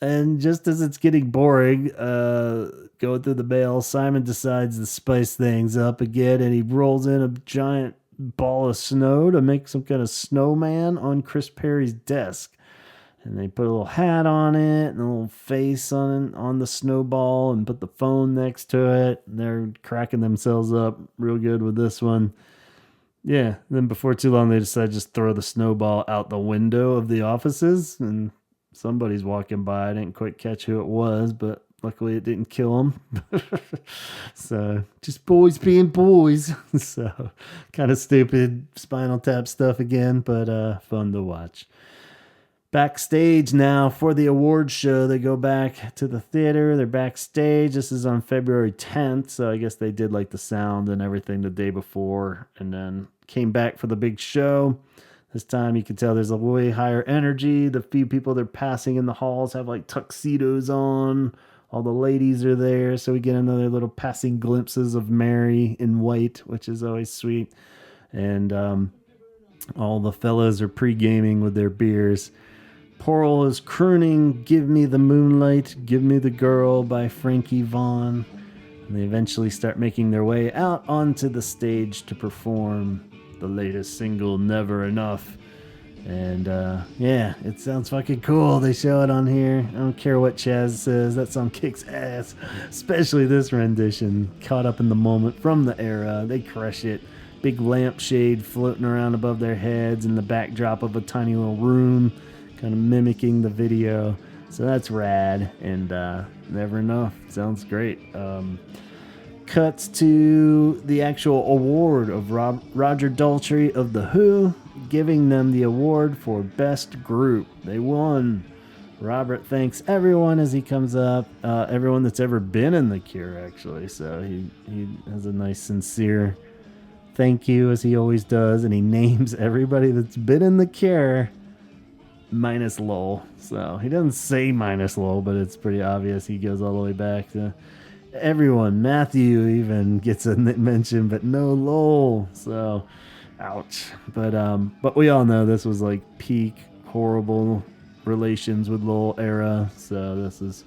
and just as it's getting boring, going through the mail, Simon decides to spice things up again, and he rolls in a giant ball of snow to make some kind of snowman on Chris Perry's desk. And they put a little hat on it and a little face on the snowball and put the phone next to it. And they're cracking themselves up real good with this one. Yeah. Then before too long, they decide to just throw the snowball out the window of the offices, and somebody's walking by. I didn't quite catch who it was, but luckily it didn't kill him. So just boys being boys. So kind of stupid Spinal Tap stuff again, but fun to watch. Backstage now for the awards show. They go back to the theater. They're backstage. This is on February 10th, so I guess they did like the sound and everything the day before, and then came back for the big show. This time you can tell there's a way higher energy. The few people they're passing in the halls have like tuxedos on. All the ladies are there, so we get another little passing glimpses of Mary in white, which is always sweet. And all the fellas are pre-gaming with their beers. Pearl is crooning "Give Me the Moonlight, Give Me the Girl" by Frankie Vaughan. And they eventually start making their way out onto the stage to perform the latest single, Never Enough. And yeah, it sounds fucking cool. They show it on here. I don't care what Chaz says. That song kicks ass. Especially this rendition. Caught up in the moment from the era. They crush it. Big lampshade floating around above their heads in the backdrop of a tiny little room, kind of mimicking the video. So that's rad. And Never Enough. Sounds great. Cuts to the actual award of Roger Daltrey of The Who, giving them the award for Best Group. They won. Robert thanks everyone as he comes up, everyone that's ever been in The Cure, actually. So he has a nice, sincere thank you, as he always does, and he names everybody that's been in The Cure, minus Lowell. So he doesn't say minus Lowell, but it's pretty obvious. He goes all the way back to everyone. Matthew even gets a mention, but no Lowell. So, ouch. But we all know this was like peak horrible relations with Lowell era. So this is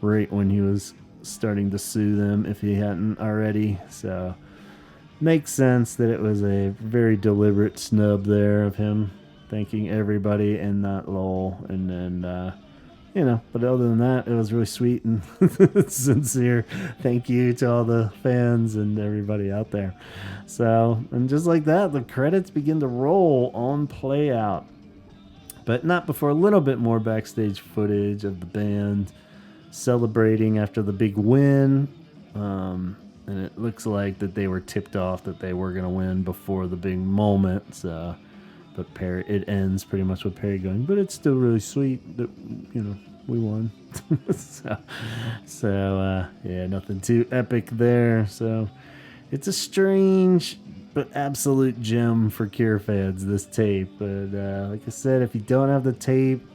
right when he was starting to sue them, if he hadn't already. So makes sense that it was a very deliberate snub there of him thanking everybody and not Lowell. And then but other than that, it was really sweet and sincere thank you to all the fans and everybody out there. So, and just like that, the credits begin to roll on play out, but not before a little bit more backstage footage of the band celebrating after the big win. And it looks like that they were tipped off that they were going to win before the big moment. So, but it ends pretty much with Perry going, but it's still really sweet that, we won. so yeah, nothing too epic there. So it's a strange but absolute gem for Cure fans, this tape. But like I said, if you don't have the tape,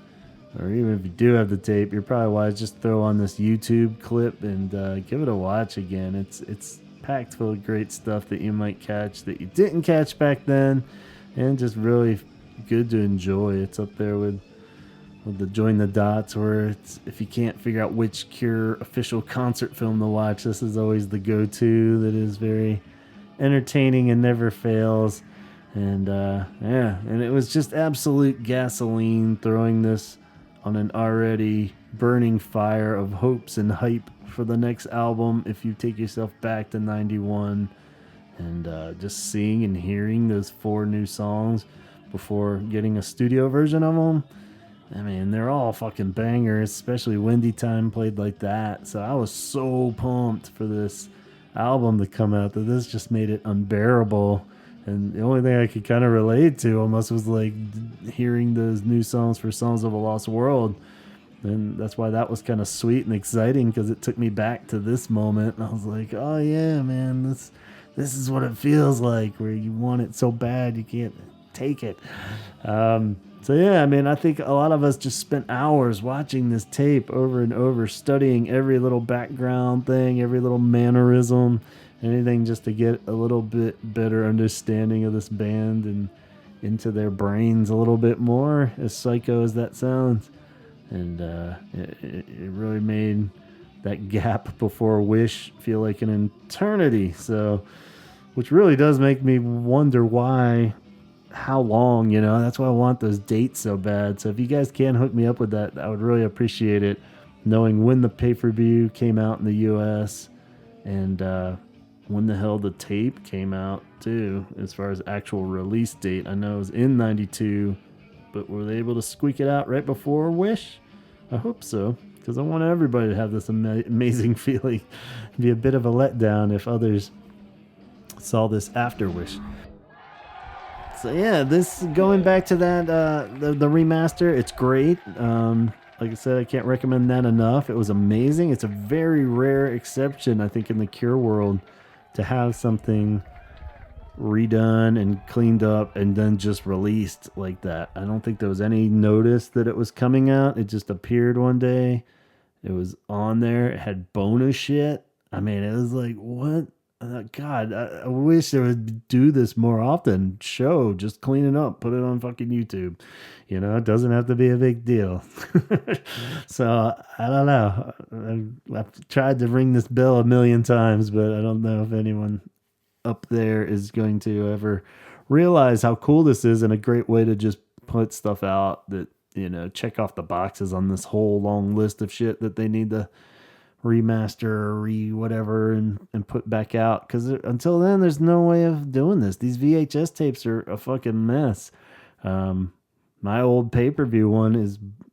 or even if you do have the tape, you're probably wise just throw on this YouTube clip and give it a watch again. It's packed full of great stuff that you might catch that you didn't catch back then, and just really good to enjoy. It's up there with the Join the Dots, where it's, if you can't figure out which Cure official concert film to watch, this is always the go-to that is very entertaining and never fails. And and it was just absolute gasoline, throwing this on an already burning fire of hopes and hype for the next album. If you take yourself back to 91 and just seeing and hearing those 4 new songs before getting a studio version of them, I mean, they're all fucking bangers, especially Windy Time played like that. So I was so pumped for this album to come out that this just made it unbearable. And the only thing I could kind of relate to almost was like hearing those new songs for Songs of a Lost World. And that's why that was kind of sweet and exciting, because it took me back to this moment. And I was like, oh yeah, man, this is what it feels like, where you want it so bad you can't take it. So yeah, I mean, I think a lot of us just spent hours watching this tape over and over, studying every little background thing, every little mannerism, anything just to get a little bit better understanding of this band and into their brains a little bit more, as psycho as that sounds. And it really made that gap before Wish feel like an eternity. So, which really does make me wonder how long, that's why I want those dates so bad. So if you guys can hook me up with that, I would really appreciate it, knowing when the pay-per-view came out in the US and when the hell the tape came out too, as far as actual release date. I know it was in 92, but were they able to squeak it out right before Wish? I hope so, because I want everybody to have this amazing feeling. It'd be a bit of a letdown if others saw this after Wish. So yeah, this going back to that the remaster, it's great. Like I said, I can't recommend that enough. It was amazing. It's a very rare exception, I think, in the Cure world to have something redone and cleaned up and then just released like that. I don't think there was any notice that it was coming out. It just appeared one day. It was on there. It had bonus shit. I mean, it was like, what? God, I wish they would do this more often. Just clean it up, put it on fucking YouTube. It doesn't have to be a big deal. So I don't know. I've tried to ring this bell a million times, but I don't know if anyone up there is going to ever realize how cool this is, and a great way to just put stuff out that, check off the boxes on this whole long list of shit that they need to remaster or whatever and put back out, because until then there's no way of doing this. These VHS tapes are a fucking mess. My old pay-per-view one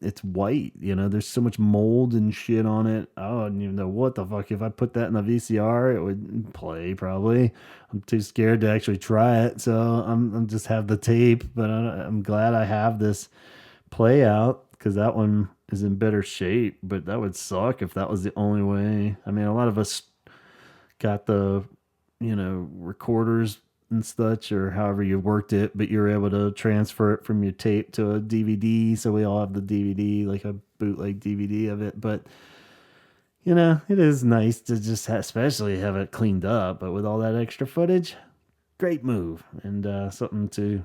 it's white, there's so much mold and shit on it. I don't even know what the fuck. If I put that in a VCR, it would play probably. I'm too scared to actually try it, so I'm just have the tape. But I'm glad I have this play out, because that one is in better shape. But that would suck if that was the only way. I mean, a lot of us got the recorders and such, or however you worked it, but you're able to transfer it from your tape to a DVD. So we all have the DVD, like a bootleg DVD of it. But it is nice to just especially have it cleaned up. But with all that extra footage, great move, and something to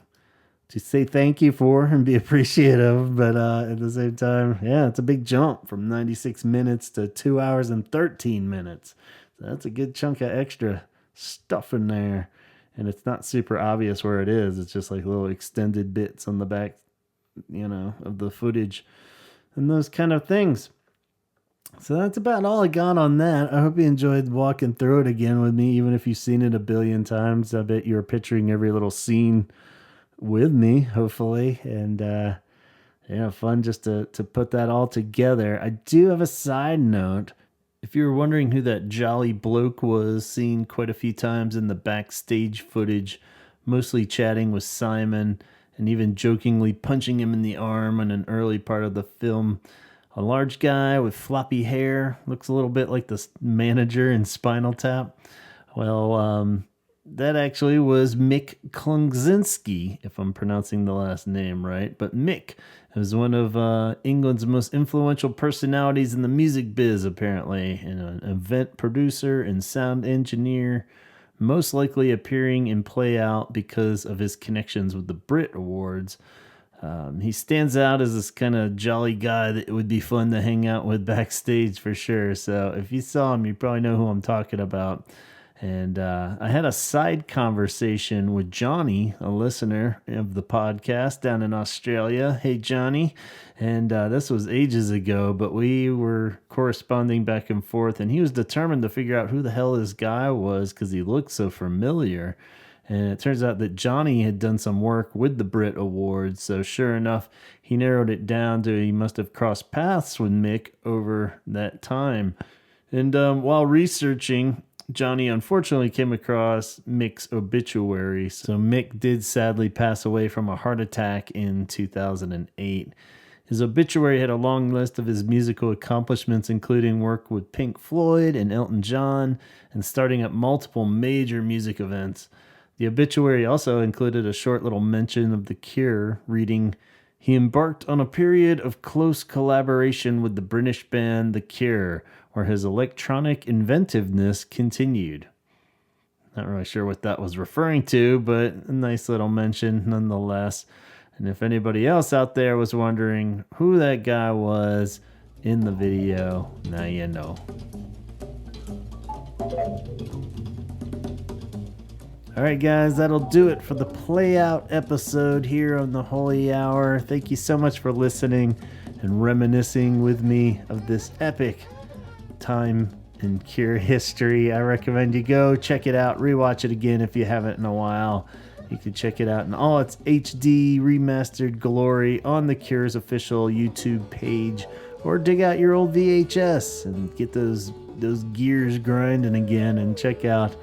say thank you for and be appreciative. But at the same time, yeah, it's a big jump from 96 minutes to 2 hours and 13 minutes. So that's a good chunk of extra stuff in there. And it's not super obvious where it is. It's just like little extended bits on the back, of the footage and those kind of things. So that's about all I got on that. I hope you enjoyed walking through it again with me, even if you've seen it a billion times. I bet you're picturing every little scene with me, hopefully. And, fun just to put that all together. I do have a side note. If you were wondering who that jolly bloke was, seen quite a few times in the backstage footage, mostly chatting with Simon and even jokingly punching him in the arm in an early part of the film. A large guy with floppy hair, looks a little bit like the manager in Spinal Tap. Well, that actually was Mick Klungzinski, if I'm pronouncing the last name right. But Mick is one of England's most influential personalities in the music biz, apparently, and an event producer and sound engineer, most likely appearing in Play Out because of his connections with the Brit Awards. He stands out as this kind of jolly guy that it would be fun to hang out with backstage for sure. So if you saw him, you probably know who I'm talking about. And I had a side conversation with Johnny, a listener of the podcast down in Australia. Hey, Johnny. And this was ages ago, but we were corresponding back and forth, and he was determined to figure out who the hell this guy was because he looked so familiar. And it turns out that Johnny had done some work with the Brit Awards. So sure enough, he narrowed it down to he must have crossed paths with Mick over that time. And while researching, Johnny unfortunately came across Mick's obituary. So Mick did sadly pass away from a heart attack in 2008. His obituary had a long list of his musical accomplishments, including work with Pink Floyd and Elton John, and starting up multiple major music events. The obituary also included a short little mention of The Cure, reading, "He embarked on a period of close collaboration with the British band The Cure, where his electronic inventiveness continued." Not really sure what that was referring to, but a nice little mention nonetheless. And if anybody else out there was wondering who that guy was in the video, now you know. All right, guys, that'll do it for the Play Out episode here on the Holy Hour. Thank you so much for listening and reminiscing with me of this epic time in Cure history. I recommend you go check it out, rewatch it again if you haven't in a while. You can check it out in all its HD remastered glory on the Cure's official YouTube page, or dig out your old VHS and get those gears grinding again and check out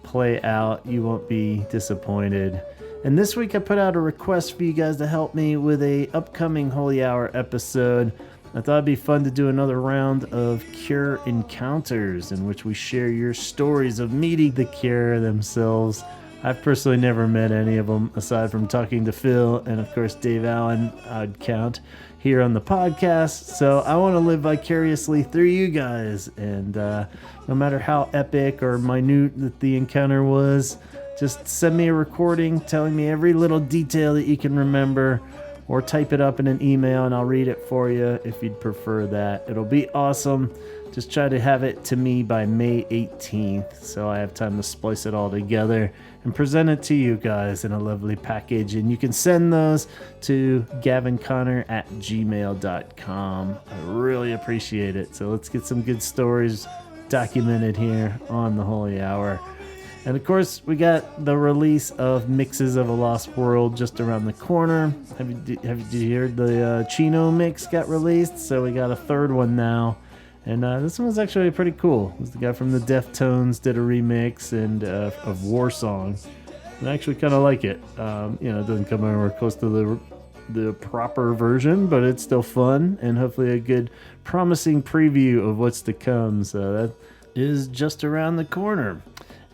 Play Out. You won't be disappointed. And this week I put out a request for you guys to help me with a upcoming Holy Hour episode. I thought it'd be fun to do another round of Cure encounters in which we share your stories of meeting the Cure themselves. I've personally never met any of them aside from talking to Phil and of course Dave Allen, I'd count, here on the podcast. So I want to live vicariously through you guys, and no matter how epic or minute that the encounter was, just send me a recording telling me every little detail that you can remember, or type it up in an email and I'll read it for you if you'd prefer that. It'll be awesome. Just try to have it to me by May 18th so I have time to splice it all together and present it to you guys in a lovely package. And you can send those to gavinconner@gmail.com. I really appreciate it. So let's get some good stories documented here on the Holy Hour. And of course, we got the release of Mixes of a Lost World just around the corner. Did you hear the Chino mix got released? So we got a third one now. And this one was actually pretty cool. It was the guy from the Deftones did a remix and of War Song. And I actually kind of like it. It doesn't come anywhere close to the proper version, but it's still fun and hopefully a good, promising preview of what's to come. So that is just around the corner.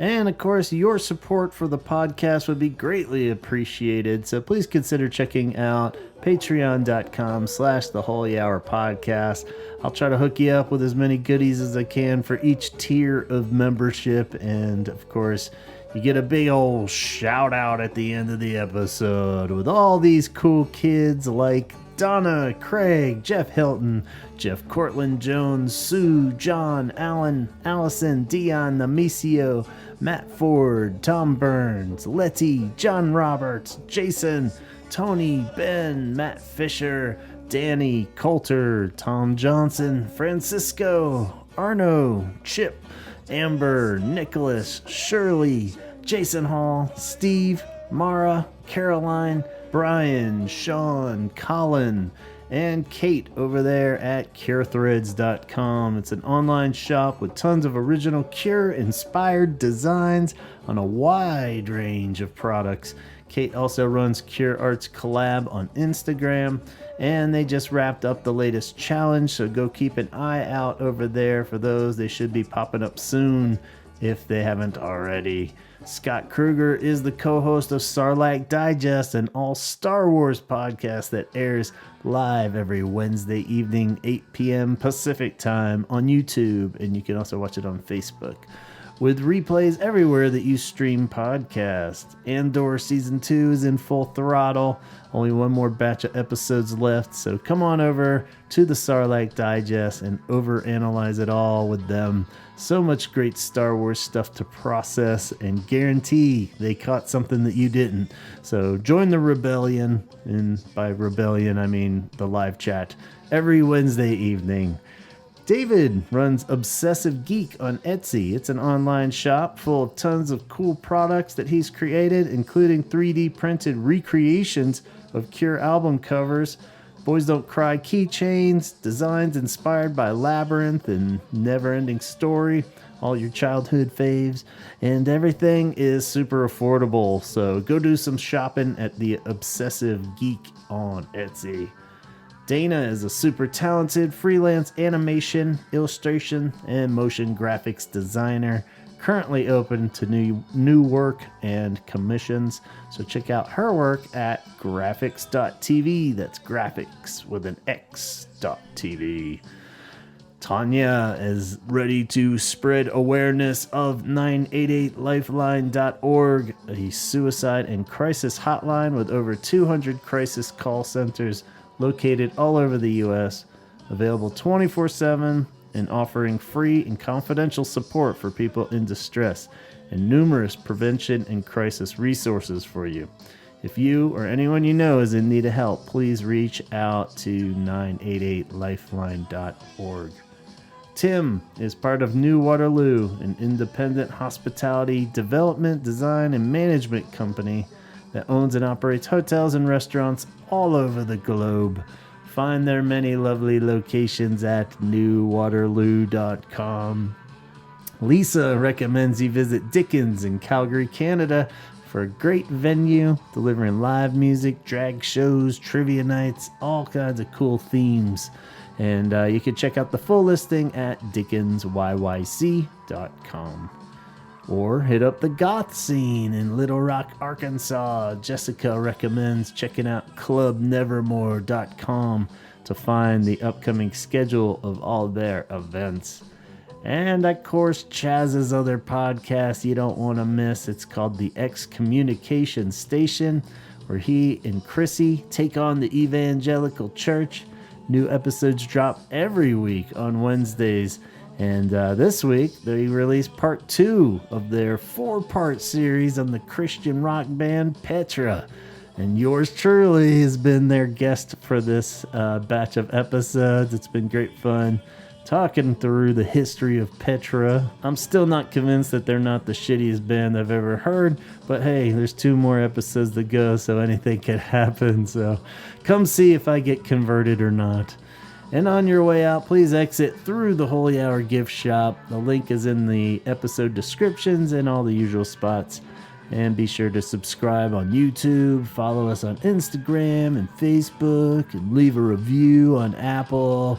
And of course, your support for the podcast would be greatly appreciated. So please consider checking out patreon.com/The Holy Hour Podcast. I'll try to hook you up with as many goodies as I can for each tier of membership. And of course, you get a big old shout out at the end of the episode with all these cool kids like Donna, Craig, Jeff Hilton, Jeff Cortland Jones, Sue, John, Alan, Allison, Dion, Namicio, Matt Ford, Tom Burns, Letty, John Roberts, Jason, Tony, Ben, Matt Fisher, Danny, Coulter, Tom Johnson, Francisco, Arno, Chip, Amber, Nicholas, Shirley, Jason Hall, Steve, Mara, Caroline, Brian, Sean, Colin, and Kate over there at CureThreads.com. It's an online shop with tons of original Cure-inspired designs on a wide range of products. Kate also runs Cure Arts Collab on Instagram, and they just wrapped up the latest challenge, so go keep an eye out over there for those. They should be popping up soon if they haven't already. Scott Kruger is the co-host of Sarlacc Digest, an all Star Wars podcast that airs live every Wednesday evening, 8 p.m. Pacific time on YouTube, and you can also watch it on Facebook, with replays everywhere that you stream podcasts. Andor Season 2 is in full throttle. Only one more batch of episodes left, so come on over to the Sarlacc Digest and overanalyze it all with them. So much great Star Wars stuff to process, and guarantee they caught something that you didn't. So join the rebellion, and by rebellion I mean the live chat, every Wednesday evening. David runs Obsessive Geek on Etsy. It's an online shop full of tons of cool products that he's created, including 3D printed recreations of Cure album covers, Boys Don't Cry keychains, designs inspired by Labyrinth and Neverending Story, all your childhood faves, and everything is super affordable. So go do some shopping at the Obsessive Geek on Etsy. Dana is a super talented freelance animation, illustration, and motion graphics designer, currently open to new work and commissions. So check out her work at graphics.tv. That's graphics with an X.tv. Tanya is ready to spread awareness of 988lifeline.org, a suicide and crisis hotline with over 200 crisis call centers located all over the U.S., available 24/7 and offering free and confidential support for people in distress and numerous prevention and crisis resources for you. If you or anyone you know is in need of help, please reach out to 988lifeline.org. Tim is part of New Waterloo, an independent hospitality development, design, and management company that owns and operates hotels and restaurants all over the globe. Find their many lovely locations at newwaterloo.com. Lisa recommends you visit Dickens in Calgary, Canada for a great venue delivering live music, drag shows, trivia nights, all kinds of cool themes. And you can check out the full listing at dickensyyc.com. Or hit up the goth scene in Little Rock, Arkansas. Jessica recommends checking out clubnevermore.com to find the upcoming schedule of all their events. And of course, Chaz's other podcast you don't want to miss. It's called the Excommunication Station, where he and Chrissy take on the evangelical church. New episodes drop every week on Wednesdays. And this week, they released part 2 of their 4-part series on the Christian rock band Petra. And yours truly has been their guest for this batch of episodes. It's been great fun talking through the history of Petra. I'm still not convinced that they're not the shittiest band I've ever heard, but hey, there's 2 more episodes to go, so anything could happen. So come see if I get converted or not. And on your way out, please exit through the Holy Hour gift shop. The link is in the episode descriptions and all the usual spots. And be sure to subscribe on YouTube, follow us on Instagram and Facebook, and leave a review on Apple.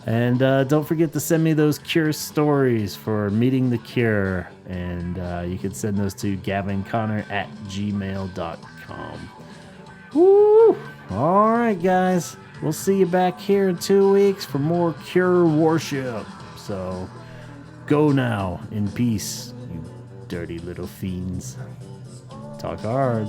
And don't forget to send me those cure stories for meeting the cure. And you can send those to gavinconner@gmail.com. Woo! All right, guys. We'll see you back here in 2 weeks for more cure worship. So go now in peace, you dirty little fiends. Talk hard.